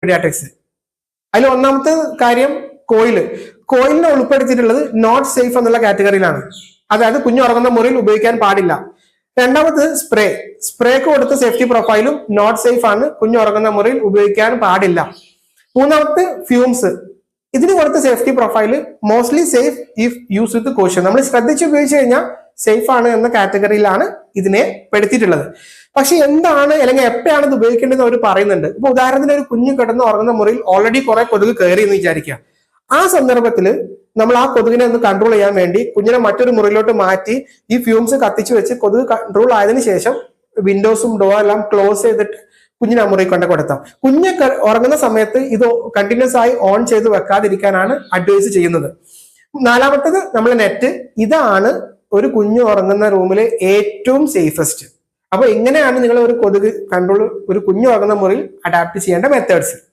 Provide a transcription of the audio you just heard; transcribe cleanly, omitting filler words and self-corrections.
Paediatrics. അതിൽ ഒന്നാമത്തെ കാര്യം കോയിലിനെ ഉൾപ്പെടുത്തിയിട്ടുള്ളത് നോട്ട് സേഫ് എന്നുള്ള കാറ്റഗറിയിലാണ്. അതായത് കുഞ്ഞുറങ്ങുന്ന മുറിയിൽ ഉപയോഗിക്കാൻ പാടില്ല. രണ്ടാമത് സ്പ്രേക്ക് കൊടുത്ത സേഫ്റ്റി പ്രൊഫൈലും നോട്ട് സേഫ് ആണ്, കുഞ്ഞുറങ്ങുന്ന മുറിയിൽ ഉപയോഗിക്കാൻ പാടില്ല. മൂന്നാമത്തെ ഫ്യൂംസ്, ഇതിന് കൊടുത്ത safety profile mostly safe if use with caution. നമ്മൾ ശ്രദ്ധിച്ച് ഉപയോഗിച്ച് കഴിഞ്ഞാൽ സേഫ് ആണ് എന്ന കാറ്റഗറിയിലാണ് ഇതിനെ പെടുത്തിയിട്ടുള്ളത്. പക്ഷെ എന്താണ് അല്ലെങ്കിൽ എപ്പോഴാണ് ഇത് ഉപയോഗിക്കേണ്ടത് അവർ പറയുന്നുണ്ട്. ഇപ്പൊ ഉദാഹരണത്തിന് ഒരു കുഞ്ഞു കിടന്ന് ഉറങ്ങുന്ന മുറിയിൽ ഓൾറെഡി കുറെ കൊതുക് കയറി എന്ന് വിചാരിക്കുക. ആ സന്ദർഭത്തിൽ നമ്മൾ ആ കൊതുകിനെ ഒന്ന് കൺട്രോൾ ചെയ്യാൻ വേണ്ടി കുഞ്ഞിനെ മറ്റൊരു മുറിയിലോട്ട് മാറ്റി ഈ ഫ്യൂംസ് കത്തിച്ചു വെച്ച് കൊതുക് കൺട്രോൾ ആയതിനു ശേഷം വിൻഡോസും ഡോർ എല്ലാം ക്ലോസ് ചെയ്തിട്ട് കുഞ്ഞിനെ ആ മുറി കൊണ്ട് കൊടുത്താം. കുഞ്ഞ് ഉറങ്ങുന്ന സമയത്ത് ഇത് കണ്ടിന്യൂസ് ആയി ഓൺ ചെയ്ത് വെക്കാതിരിക്കാനാണ് അഡ്വൈസ് ചെയ്യുന്നത്. നാലാമത്തത് നമ്മൾ നെറ്റ്. ഇതാണ് ഒരു കുഞ്ഞു ഉറങ്ങുന്ന റൂമിലെ ഏറ്റവും സേഫസ്റ്റ്. അപ്പൊ ഇങ്ങനെയാണ് നിങ്ങൾ ഒരു കൊതുക് കൺട്രോൾ ഒരു കുഞ്ഞു ഉറങ്ങുന്ന മുറിയിൽ അഡാപ്റ്റ് ചെയ്യേണ്ട മെത്തേഡ്സ്.